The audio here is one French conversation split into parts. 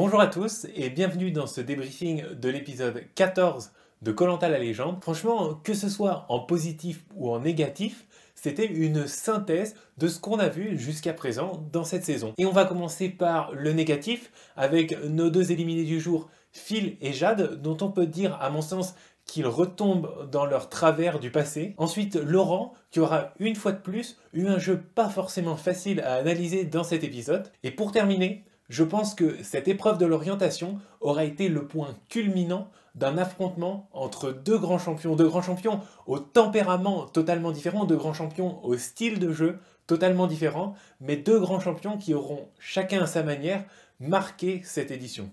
Bonjour à tous et bienvenue dans ce débriefing de l'épisode 14 de koh la légende. Franchement, que ce soit en positif ou en négatif, c'était une synthèse de ce qu'on a vu jusqu'à présent dans cette saison. Et on va commencer par le négatif avec nos deux éliminés du jour, Phil et Jade, dont on peut dire à mon sens qu'ils retombent dans leur travers du passé. Ensuite, Laurent, qui aura une fois de plus eu un jeu pas forcément facile à analyser dans cet épisode. Et pour terminer, je pense que cette épreuve de l'orientation aura été le point culminant d'un affrontement entre deux grands champions au tempérament totalement différent, deux grands champions au style de jeu totalement différent, mais deux grands champions qui auront chacun à sa manière marqué cette édition.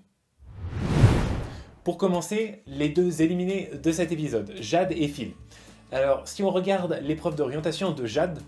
Pour commencer, les deux éliminés de cet épisode, Jade et Phil. Alors, si on regarde l'épreuve d'orientation de Jade,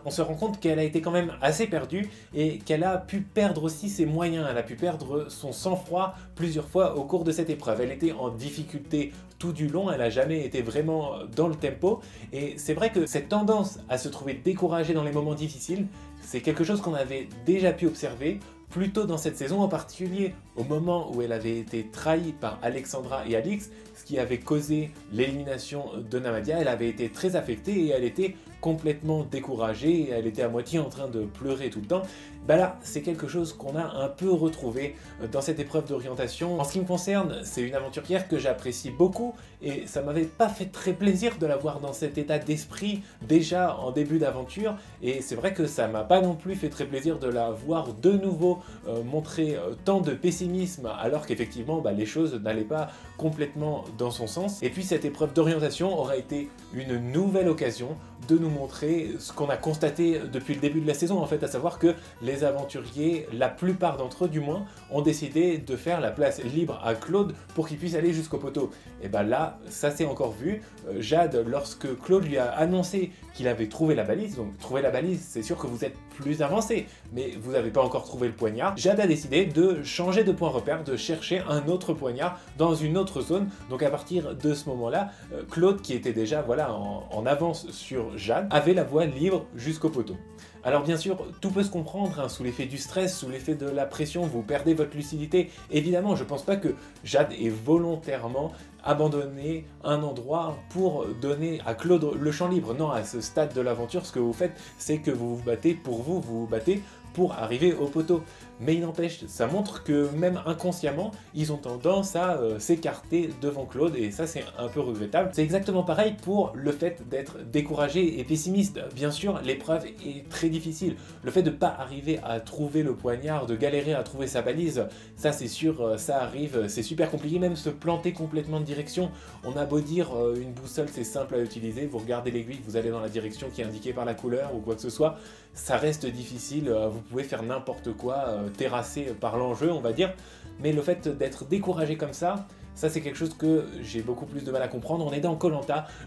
on se rend compte qu'elle a été quand même assez perdue et qu'elle a pu perdre aussi ses moyens, elle a pu perdre son sang-froid plusieurs fois au cours de cette épreuve. Elle était en difficulté tout du long, elle n'a jamais été vraiment dans le tempo et c'est vrai que cette tendance à se trouver découragée dans les moments difficiles, c'est quelque chose qu'on avait déjà pu observer plus tôt dans cette saison, en particulier au moment où elle avait été trahie par Alexandra et Alix, ce qui avait causé l'élimination de Namadia. Elle avait été très affectée et elle était complètement découragée, elle était à moitié en train de pleurer tout le temps. Là, c'est quelque chose qu'on a un peu retrouvé dans cette épreuve d'orientation. En ce qui me concerne, c'est une aventurière que j'apprécie beaucoup et ça m'avait pas fait très plaisir de la voir dans cet état d'esprit déjà en début d'aventure et c'est vrai que ça m'a pas non plus fait très plaisir de la voir de nouveau montrer tant de pessimisme alors qu'effectivement les choses n'allaient pas complètement dans son sens. Et puis cette épreuve d'orientation aura été une nouvelle occasion de nous montrer ce qu'on a constaté depuis le début de la saison, en fait, à savoir que les aventuriers, la plupart d'entre eux du moins, ont décidé de faire la place libre à Claude pour qu'il puisse aller jusqu'au poteau. Et là, ça s'est encore vu. Jade, lorsque Claude lui a annoncé qu'il avait trouvé la balise, donc trouver la balise, c'est sûr que vous êtes plus avancé, mais vous n'avez pas encore trouvé le poignard, Jade a décidé de changer de point repère, de chercher un autre poignard dans une autre zone. Donc à partir de ce moment-là, Claude, qui était déjà en avance sur Jade, avait la voie libre jusqu'au poteau. Alors bien sûr, tout peut se comprendre, sous l'effet du stress, sous l'effet de la pression, vous perdez votre lucidité. Évidemment, je pense pas que Jade ait volontairement abandonné un endroit pour donner à Claude le champ libre. Non, à ce stade de l'aventure, ce que vous faites, c'est que vous vous battez pour vous battez pour arriver au poteau. Mais il n'empêche, ça montre que même inconsciemment, ils ont tendance à s'écarter devant Claude et ça c'est un peu regrettable. C'est exactement pareil pour le fait d'être découragé et pessimiste. Bien sûr, l'épreuve est très difficile. Le fait de ne pas arriver à trouver le poignard, de galérer à trouver sa balise, ça c'est sûr, ça arrive, c'est super compliqué, même se planter complètement de direction. On a beau dire une boussole c'est simple à utiliser, vous regardez l'aiguille, vous allez dans la direction qui est indiquée par la couleur ou quoi que ce soit, ça reste difficile, vous pouvez faire n'importe quoi, terrassé par l'enjeu on va dire, mais le fait d'être découragé comme ça c'est quelque chose que j'ai beaucoup plus de mal à comprendre. On est dans koh,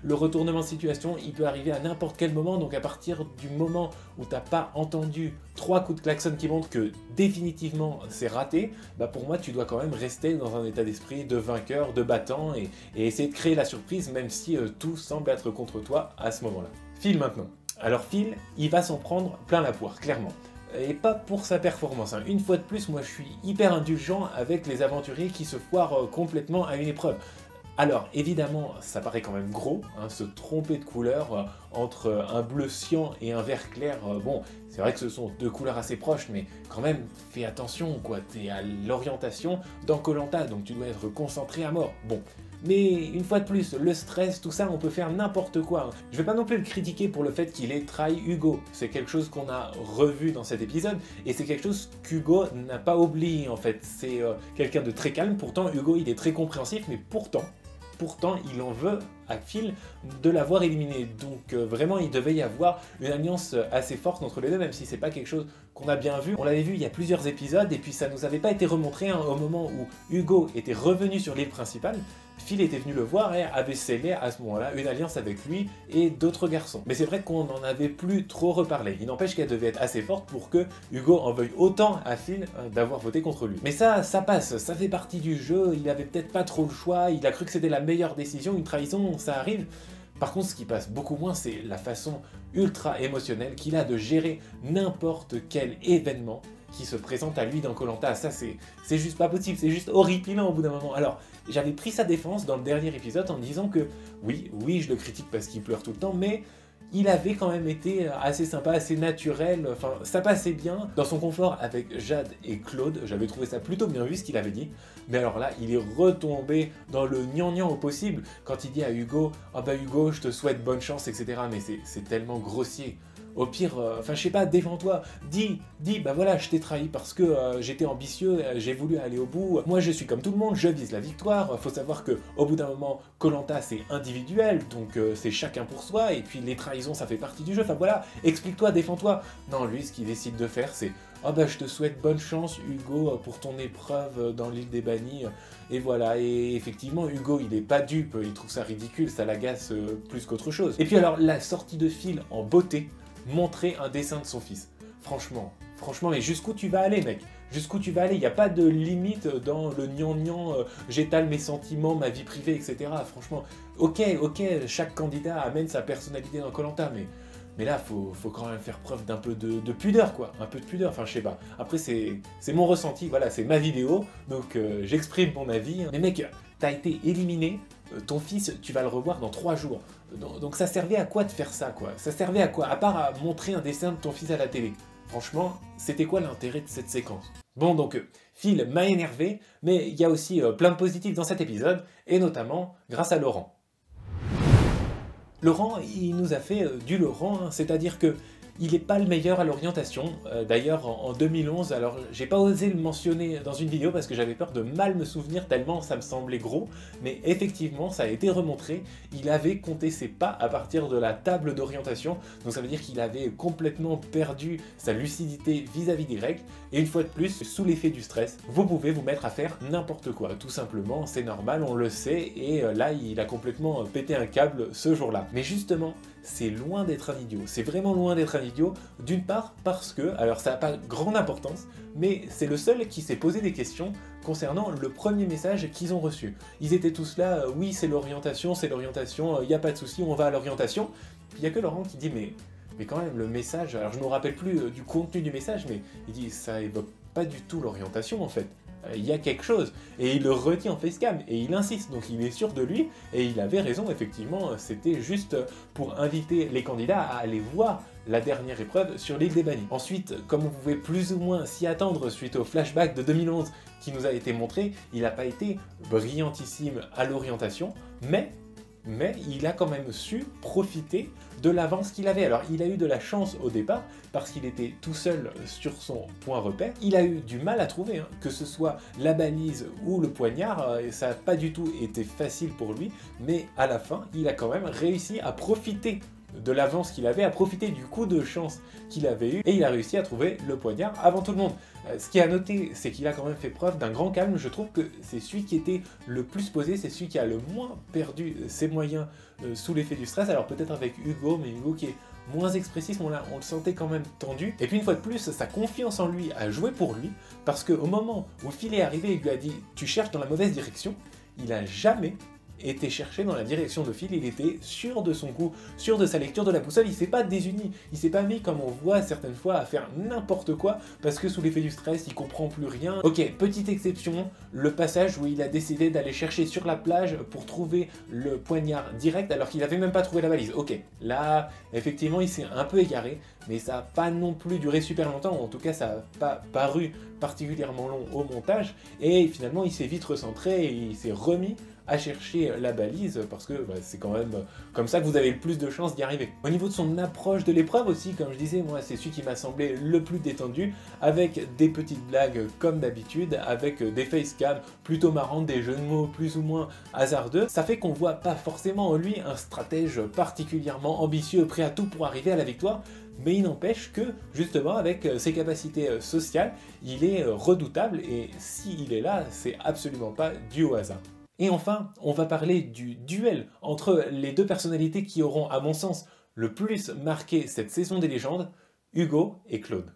le retournement de situation il peut arriver à n'importe quel moment, donc à partir du moment où t'as pas entendu 3 coups de klaxon qui montrent que définitivement c'est raté, pour moi tu dois quand même rester dans un état d'esprit de vainqueur, de battant et essayer de créer la surprise même si tout semble être contre toi à ce moment-là. Phil maintenant. Alors Phil, il va s'en prendre plein la poire, clairement. Et pas pour sa performance. Une fois de plus, moi je suis hyper indulgent avec les aventuriers qui se foirent complètement à une épreuve. Alors évidemment, ça paraît quand même gros, se tromper de couleur entre un bleu cyan et un vert clair. Bon, c'est vrai que ce sont deux couleurs assez proches, mais quand même, fais attention, quoi. T'es à l'orientation dans koh, donc tu dois être concentré à mort. Bon. Mais une fois de plus, le stress, tout ça, on peut faire n'importe quoi. Je vais pas non plus le critiquer pour le fait qu'il ait trahi Hugo. C'est quelque chose qu'on a revu dans cet épisode, et c'est quelque chose qu'Hugo n'a pas oublié en fait. C'est quelqu'un de très calme, pourtant Hugo il est très compréhensif, mais pourtant il en veut à Phil de l'avoir éliminé. Donc vraiment il devait y avoir une alliance assez forte entre les deux, même si c'est pas quelque chose qu'on a bien vu. On l'avait vu il y a plusieurs épisodes et puis ça nous avait pas été remontré au moment où Hugo était revenu sur l'île principale. Phil était venu le voir et avait scellé à ce moment-là une alliance avec lui et d'autres garçons. Mais c'est vrai qu'on n'en avait plus trop reparlé. Il n'empêche qu'elle devait être assez forte pour que Hugo en veuille autant à Phil d'avoir voté contre lui. Mais ça passe, ça fait partie du jeu, il avait peut-être pas trop le choix, il a cru que c'était la meilleure décision, une trahison, ça arrive. Par contre, ce qui passe beaucoup moins, c'est la façon ultra émotionnelle qu'il a de gérer n'importe quel événement qui se présente à lui dans koh. Ça, c'est juste pas possible, c'est juste horripilant au bout d'un moment. Alors, j'avais pris sa défense dans le dernier épisode en disant que, oui, je le critique parce qu'il pleure tout le temps, mais il avait quand même été assez sympa, assez naturel, enfin ça passait bien dans son confort avec Jade et Claude, j'avais trouvé ça plutôt bien vu ce qu'il avait dit, mais alors là il est retombé dans le gnangnan au possible quand il dit à Hugo « Ah bah Hugo, je te souhaite bonne chance, etc. » Mais c'est tellement grossier. Au pire, enfin je sais pas, défends-toi, dis, bah voilà, je t'ai trahi parce que j'étais ambitieux, j'ai voulu aller au bout, moi je suis comme tout le monde, je vise la victoire, faut savoir que au bout d'un moment, koh c'est individuel, donc c'est chacun pour soi, et puis les trahisons ça fait partie du jeu, enfin voilà, explique-toi, défends-toi. Non, lui ce qu'il décide de faire c'est « Ah bah je te souhaite bonne chance Hugo pour ton épreuve dans l'île des bannis », et voilà, et effectivement Hugo il est pas dupe, il trouve ça ridicule, ça l'agace plus qu'autre chose. Et puis alors la sortie de Phil en beauté, montrer un dessin de son fils. Franchement, mais jusqu'où tu vas aller, mec? Jusqu'où tu vas aller? Il n'y a pas de limite dans le gnangnan, j'étale mes sentiments, ma vie privée, etc. Franchement, ok, chaque candidat amène sa personnalité dans koh, mais là, faut quand même faire preuve d'un peu de pudeur, quoi. Un peu de pudeur, enfin, je sais pas. Après, c'est mon ressenti, voilà, c'est ma vidéo, donc j'exprime mon avis. Mais mec, t'as été éliminé, ton fils, tu vas le revoir dans 3 jours. Donc ça servait à quoi de faire ça, quoi? Ça servait à quoi? À part à montrer un dessin de ton fils à la télé. Franchement, c'était quoi l'intérêt de cette séquence? Bon, donc, Phil m'a énervé, mais il y a aussi plein de positifs dans cet épisode, et notamment grâce à Laurent. Laurent, il nous a fait du Laurent, hein, c'est-à-dire que il n'est pas le meilleur à l'orientation. D'ailleurs, en 2011, alors j'ai pas osé le mentionner dans une vidéo parce que j'avais peur de mal me souvenir tellement ça me semblait gros, mais effectivement, ça a été remontré. Il avait compté ses pas à partir de la table d'orientation, donc ça veut dire qu'il avait complètement perdu sa lucidité vis-à-vis des règles, et une fois de plus, sous l'effet du stress, vous pouvez vous mettre à faire n'importe quoi, tout simplement, c'est normal, on le sait, et là, il a complètement pété un câble ce jour-là. Mais justement, c'est loin d'être un idiot, c'est vraiment loin d'être un idiot, d'une part parce que, alors ça n'a pas grande importance, mais c'est le seul qui s'est posé des questions concernant le premier message qu'ils ont reçu. Ils étaient tous là, oui c'est l'orientation, il n'y a pas de souci, on va à l'orientation. Puis il n'y a que Laurent qui dit mais quand même le message, alors je ne me rappelle plus du contenu du message, mais il dit ça évoque pas du tout l'orientation en fait. Il y a quelque chose, et il le retient en facecam, et il insiste, donc il est sûr de lui, et il avait raison, effectivement, c'était juste pour inviter les candidats à aller voir la dernière épreuve sur l'île des bannis. Ensuite, comme on pouvait plus ou moins s'y attendre suite au flashback de 2011 qui nous a été montré, il n'a pas été brillantissime à l'orientation, mais il a quand même su profiter de l'avance qu'il avait. Alors il a eu de la chance au départ, parce qu'il était tout seul sur son point repère. Il a eu du mal à trouver, hein, que ce soit la balise ou le poignard, ça n'a pas du tout été facile pour lui, mais à la fin, il a quand même réussi à profiter de l'avance qu'il avait, à profiter du coup de chance qu'il avait eu, et il a réussi à trouver le poignard avant tout le monde. Ce qui est à noter, c'est qu'il a quand même fait preuve d'un grand calme. Je trouve que c'est celui qui était le plus posé, c'est celui qui a le moins perdu ses moyens sous l'effet du stress. Alors peut-être avec Hugo, mais Hugo qui est moins expressif, on le sentait quand même tendu. Et puis une fois de plus, sa confiance en lui a joué pour lui, parce qu'au moment où Phil est arrivé et lui a dit « tu cherches dans la mauvaise direction », il a jamais était cherché dans la direction de Phil, il était sûr de son coup, sûr de sa lecture de la boussole, il s'est pas désuni, il s'est pas mis comme on voit certaines fois à faire n'importe quoi parce que sous l'effet du stress il comprend plus rien. Ok, petite exception, le passage où il a décidé d'aller chercher sur la plage pour trouver le poignard direct alors qu'il avait même pas trouvé la valise. Ok, là effectivement il s'est un peu égaré, mais ça n'a pas non plus duré super longtemps, en tout cas ça n'a pas paru particulièrement long au montage, et finalement il s'est vite recentré et il s'est remis à chercher la balise, parce que c'est quand même comme ça que vous avez le plus de chances d'y arriver. Au niveau de son approche de l'épreuve aussi, comme je disais, moi c'est celui qui m'a semblé le plus détendu, avec des petites blagues comme d'habitude, avec des facecam plutôt marrantes, des jeux de mots plus ou moins hasardeux. Ça fait qu'on voit pas forcément en lui un stratège particulièrement ambitieux, prêt à tout pour arriver à la victoire, mais il n'empêche que, justement, avec ses capacités sociales, il est redoutable, et s'il est là, c'est absolument pas dû au hasard. Et enfin, on va parler du duel entre les deux personnalités qui auront, à mon sens, le plus marqué cette saison des légendes, Hugo et Claude.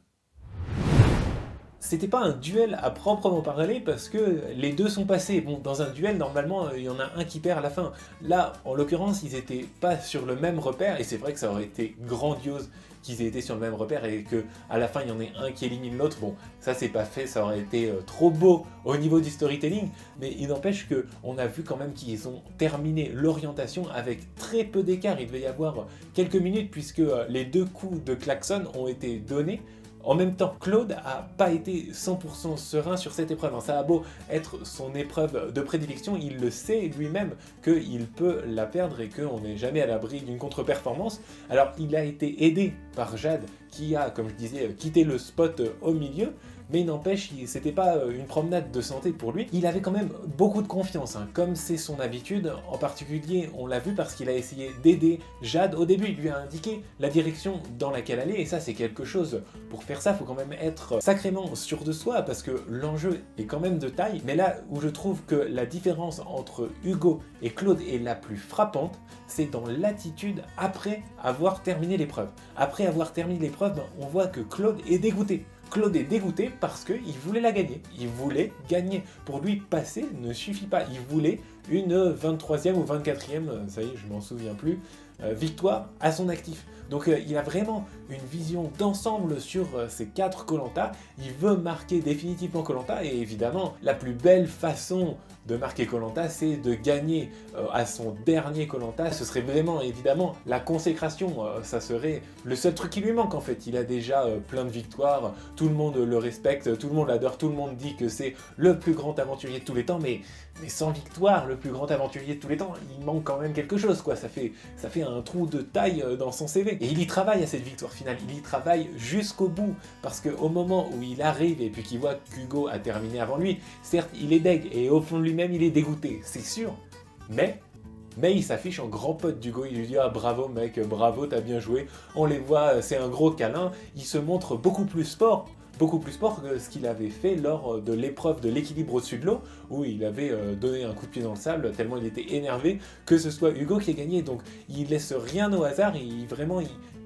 C'était pas un duel à proprement parler parce que les deux sont passés. Bon, dans un duel, normalement, il y en a un qui perd à la fin. Là, en l'occurrence, ils étaient pas sur le même repère, et c'est vrai que ça aurait été grandiose qu'ils aient été sur le même repère et que à la fin il y en ait un qui élimine l'autre. Bon, ça c'est pas fait, ça aurait été trop beau au niveau du storytelling, mais il n'empêche qu'on a vu quand même qu'ils ont terminé l'orientation avec très peu d'écart. Il devait y avoir quelques minutes puisque les 2 coups de klaxon ont été donnés. En même temps, Claude a pas été 100% serein sur cette épreuve. Ça a beau être son épreuve de prédilection, il le sait lui-même qu'il peut la perdre et qu'on n'est jamais à l'abri d'une contre-performance. Alors il a été aidé par Jade qui a, comme je disais, quitté le spot au milieu. Mais il n'empêche, c'était pas une promenade de santé pour lui. Il avait quand même beaucoup de confiance, comme c'est son habitude. En particulier, on l'a vu parce qu'il a essayé d'aider Jade. Au début, il lui a indiqué la direction dans laquelle aller, et ça c'est quelque chose. Pour faire ça, il faut quand même être sacrément sûr de soi, parce que l'enjeu est quand même de taille. Mais là où je trouve que la différence entre Hugo et Claude est la plus frappante, c'est dans l'attitude après avoir terminé l'épreuve. Après avoir terminé l'épreuve, on voit que Claude est dégoûté. Claude est dégoûté parce qu'il voulait la gagner. Il voulait gagner. Pour lui, passer ne suffit pas. Il voulait une 23e ou 24e, ça y est, je m'en souviens plus, victoire à son actif. Donc il a vraiment une vision d'ensemble sur ces 4 Koh-Lanta. Il veut marquer définitivement Koh-Lanta et évidemment, la plus belle façon de marquer Koh-Lanta, c'est de gagner à son dernier Koh-Lanta. Ce serait vraiment, évidemment, la consécration. Ça serait le seul truc qui lui manque en fait. Il a déjà plein de victoires, tout le monde le respecte, tout le monde l'adore, tout le monde dit que c'est le plus grand aventurier de tous les temps, mais sans victoire, le plus grand aventurier de tous les temps, il manque quand même quelque chose, quoi. Ça fait un trou de taille dans son CV. Et il y travaille à cette victoire finale, il y travaille jusqu'au bout, parce qu'au moment où il arrive et puis qu'il voit qu'Hugo a terminé avant lui, certes, il est deg, et au fond de lui-même, il est dégoûté, c'est sûr, mais il s'affiche en grand pote d'Hugo, il lui dit « Ah bravo mec, bravo, t'as bien joué », on les voit, c'est un gros câlin, il se montre beaucoup plus fort que ce qu'il avait fait lors de l'épreuve de l'équilibre au-dessus de l'eau, où il avait donné un coup de pied dans le sable, tellement il était énervé, que ce soit Hugo qui ait gagné. Donc il laisse rien au hasard, il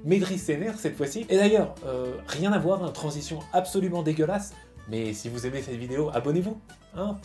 maîtrise ses nerfs cette fois-ci. Et d'ailleurs, rien à voir, transition absolument dégueulasse, mais si vous aimez cette vidéo, abonnez-vous,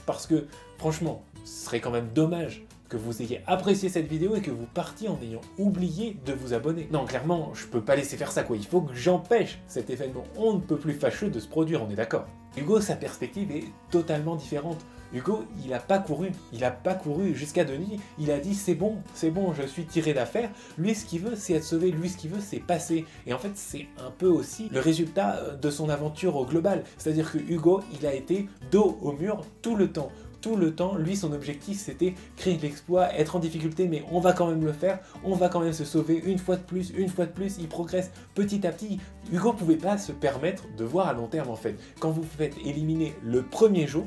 parce que franchement, ce serait quand même dommage que vous ayez apprécié cette vidéo et que vous partiez en ayant oublié de vous abonner. Non, clairement, je peux pas laisser faire ça, quoi. Il faut que j'empêche cet événement on ne peut plus fâcheux de se produire, on est d'accord. Hugo, sa perspective est totalement différente. Hugo, il n'a pas couru jusqu'à Denis, il a dit c'est bon, je suis tiré d'affaire. Lui, ce qu'il veut, c'est être sauvé, lui, ce qu'il veut, c'est passer. Et en fait, c'est un peu aussi le résultat de son aventure au global. C'est-à-dire que Hugo, il a été dos au mur tout le temps. Tout le temps, lui, son objectif, c'était créer de l'exploit, être en difficulté, mais on va quand même le faire, on va quand même se sauver une fois de plus, il progresse petit à petit. Hugo pouvait pas se permettre de voir à long terme, en fait. Quand vous faites éliminer le premier jour,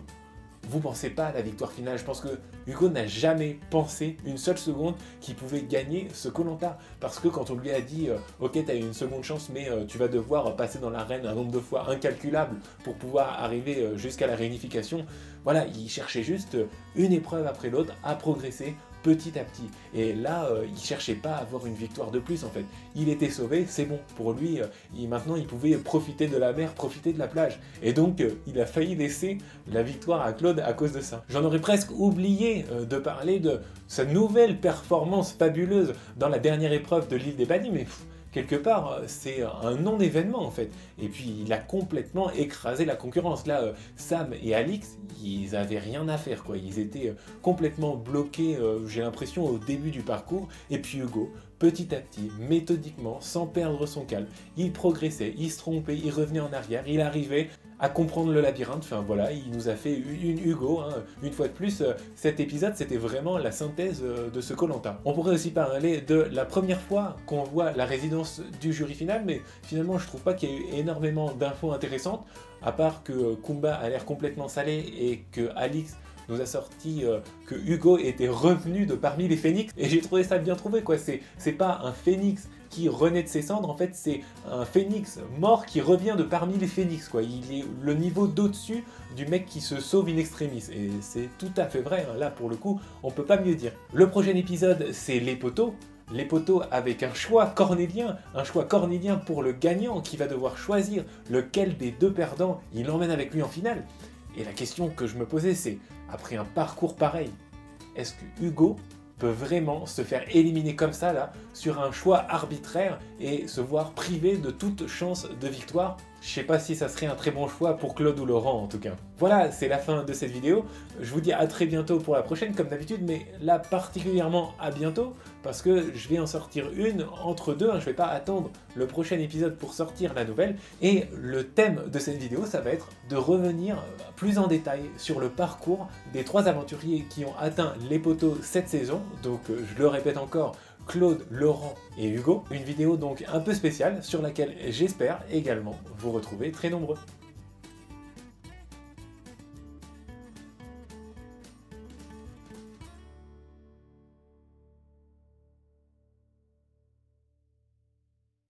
vous pensez pas à la victoire finale. Je pense que Hugo n'a jamais pensé une seule seconde qu'il pouvait gagner ce Koh-Lanta. Parce que quand on lui a dit ok, t'as eu une seconde chance, mais tu vas devoir passer dans l'arène un nombre de fois incalculable pour pouvoir arriver jusqu'à la réunification, voilà, il cherchait juste une épreuve après l'autre à progresser petit à petit. Et là, il cherchait pas à avoir une victoire de plus en fait. Il était sauvé, c'est bon. Pour lui, maintenant il pouvait profiter de la mer, profiter de la plage. Et donc, il a failli laisser la victoire à Claude à cause de ça. J'en aurais presque oublié de parler de sa nouvelle performance fabuleuse dans la dernière épreuve de l'île des Bannis, mais quelque part, c'est un non-événement en fait. Et puis, il a complètement écrasé la concurrence. Là, Sam et Alix, ils avaient rien à faire, quoi. Ils étaient complètement bloqués, j'ai l'impression, au début du parcours. Et puis Hugo, petit à petit, méthodiquement, sans perdre son calme, il progressait, il se trompait, il revenait en arrière, il arrivait à comprendre le labyrinthe. Enfin voilà, il nous a fait une Hugo, une fois de plus. Cet épisode, c'était vraiment la synthèse de ce Koh-Lanta. On pourrait aussi parler de la première fois qu'on voit la résidence du jury final, mais finalement, je trouve pas qu'il y ait eu énormément d'infos intéressantes, à part que Kumba a l'air complètement salé et que Alix nous a sorti que Hugo était revenu de parmi les phénix, et j'ai trouvé ça bien trouvé, quoi. C'est pas un phénix qui renaît de ses cendres, en fait c'est un phénix mort qui revient de parmi les phénix, quoi. Il est le niveau d'au-dessus du mec qui se sauve in extremis, et c'est tout à fait vrai, là pour le coup, on peut pas mieux dire. Le prochain épisode, c'est les poteaux. Les poteaux avec un choix cornélien pour le gagnant qui va devoir choisir lequel des deux perdants il emmène avec lui en finale. Et la question que je me posais, c'est, après un parcours pareil, est-ce que Hugo peut vraiment se faire éliminer comme ça là, sur un choix arbitraire et se voir privé de toute chance de victoire. Je sais pas si ça serait un très bon choix pour Claude ou Laurent en tout cas. Voilà, c'est la fin de cette vidéo. Je vous dis à très bientôt pour la prochaine comme d'habitude, mais là particulièrement à bientôt parce que je vais en sortir une entre deux, hein. Je vais pas attendre le prochain épisode pour sortir la nouvelle. Et le thème de cette vidéo, ça va être de revenir plus en détail sur le parcours des 3 aventuriers qui ont atteint les poteaux cette saison. Donc je le répète encore, Claude, Laurent et Hugo. Une vidéo donc un peu spéciale sur laquelle j'espère également vous retrouver très nombreux.